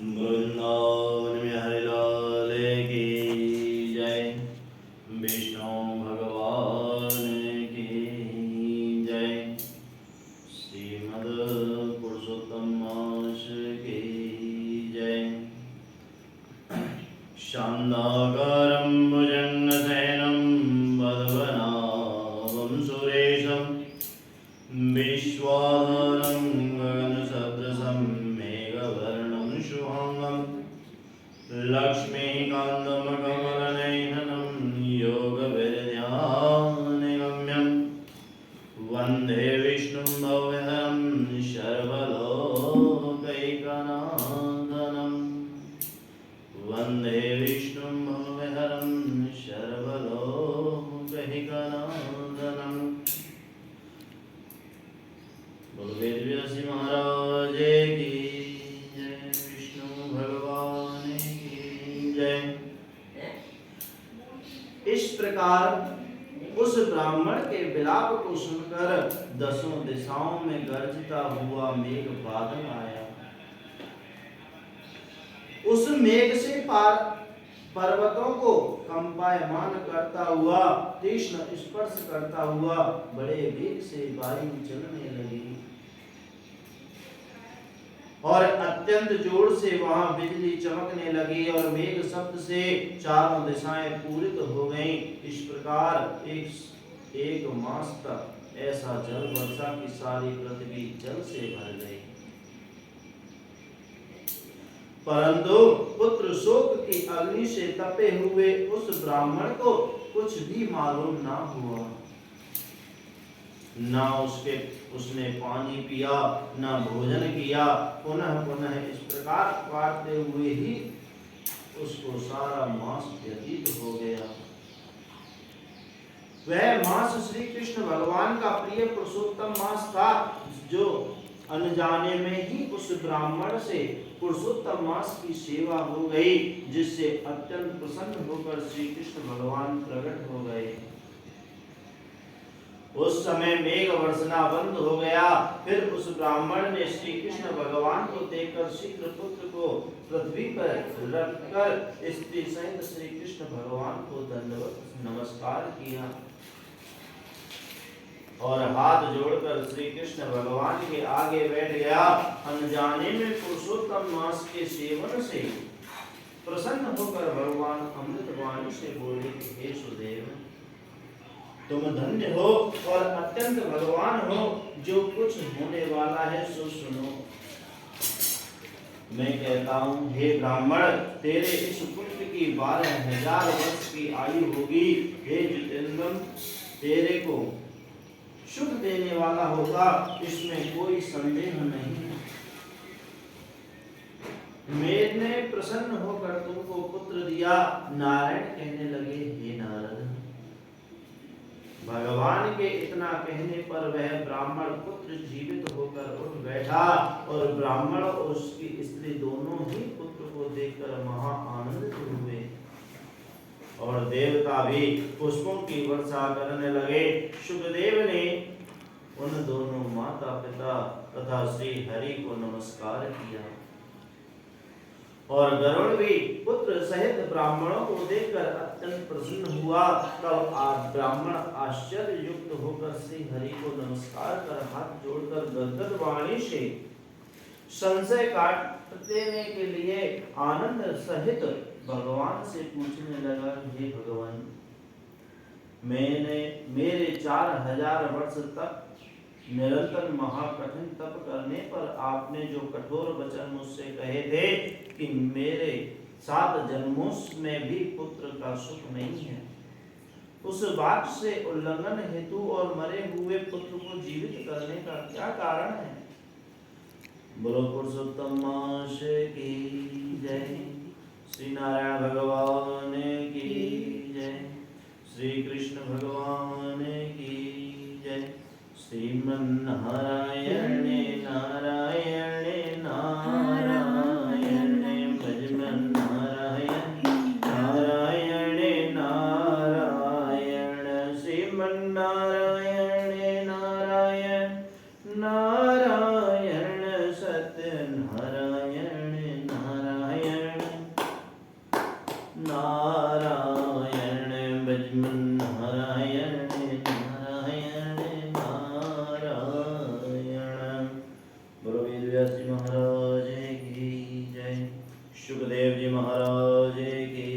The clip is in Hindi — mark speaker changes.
Speaker 1: वृंदावन में हरि लाल की जय। विष्णु भगवान की जय। श्रीमद् पुरुषोत्तम मास की जय। शान्ताकारं भुजङ्गशयनं पद्मनाभं सुरेशं विश्वाधारं गगनसदृशं मेघवर्णं शुभांगं लक्ष्मीकान्तं कमलनयनं योगविद्यानिगम्यं वन्दे विष्णुं भवहरं सर्वलोकैकनाथनं। वन्दे विष्णुं भवहरं सर्वलोकैकनाथनं। बोलो वेद व्यास जी महाराज की जय। विष्णु भगवान की जय। इस प्रकार उस ब्राह्मण के विलाप को सुनकर दसों दिशाओं में गरजता हुआ मेघ बादल आया। उस मेघ से पर्वतों को कंपायमान करता हुआ, तीक्ष्ण स्पर्श करता हुआ बड़े वेग से वायु चलने लगी और अत्यंत जोर से वहां बिजली चमकने लगी और मेघ शब्द से चारों दिशाएं पूरित हो गईं। इस प्रकार एक मास तक ऐसा जल वर्षा की सारी पृथ्वी जल से भर गई। परंतु पुत्र शोक की अग्नि से तपे हुए उस ब्राह्मण को कुछ भी मालूम ना हुआ। ना उसने पानी पिया, ना भोजन किया। पुनः पुनः इस प्रकार काटते हुए ही उसको सारा मास व्यतीत हो गया। वह मास श्री कृष्ण भगवान का प्रिय पुरुषोत्तम मास था, जो अनजाने में ही उस ब्राह्मण से पुरुषोत्तम मास की सेवा हो गई, जिससे अत्यंत प्रसन्न होकर श्री कृष्ण भगवान प्रकट हो गए। उस समय मेघ वर्षना बंद हो गया। फिर उस ब्राह्मण ने श्री कृष्ण भगवान को देखकर शीघ्र पुत्र को पृथ्वी पर रखकर स्त्री सहित श्री कृष्ण भगवान को दंडवत नमस्कार किया और हाथ जोड़कर श्री कृष्ण भगवान के आगे बैठ गया। अनजाने में पुरुषोत्तम मास के सेवन से प्रसन्न होकर भगवान अमृत वाणी से बोले, हे सुदेव, तुम धन्य हो और अत्यंत भगवान हो। जो कुछ होने वाला है सो सुनो। मैं कहता हूँ, हे ब्राह्मण, तेरे इस पुत्र की 12,000 वर्ष की आयु होगी। हे जितेंद्र, तेरे को सुख देने वाला होगा, इसमें कोई संदेह नहीं है। मैंने प्रसन्न होकर तुमको पुत्र दिया। नारायण कहने लगे, हे नारद, भगवान के इतना कहने पर वह ब्राह्मण पुत्र जीवित होकर उठ बैठा और ब्राह्मण और उसकी स्त्री दोनों ही पुत्र को देखकर महा आनंदित हुए और देवता भी पुष्पों की वर्षा करने लगे। सुखदेव ने उन दोनों माता पिता तथा श्री हरि को नमस्कार किया और गरुड़ भी पुत्र सहित ब्राह्मणों को देखकर अत्यंत प्रसन्न हुआ। तब ब्राह्मण आश्चर्य युक्त होकर श्री हरि को नमस्कार कर हाथ जोड़कर गदगद वाणी से संशय काटने के लिए आनंद सहित भगवान से पूछने लगा, हे भगवान, मेरे 4,000 वर्ष तक निरंतर महाकठिन तप करने पर आपने जो कठोर वचन मुझसे कहे थे कि मेरे 7 जन्मों में भी पुत्र का सुख नहीं है, उस बात से उल्लंघन हेतु और मरे हुए पुत्र को जीवित करने का क्या कारण है? बोलो पुरुषोत्तम मास की जय। श्री नारायण भगवान की जय। श्री कृष्ण भगवान की जय। श्रीमन्नारायण नारायण नारायण भजमन नारायण नारायण नारायण श्रीमन्नारायण नारायण नारायण सत्य नारायण नारायण नारायण नारायण नारायण। बोलो वेद व्यास जी महाराज की जय। सुखदेव जी महाराज की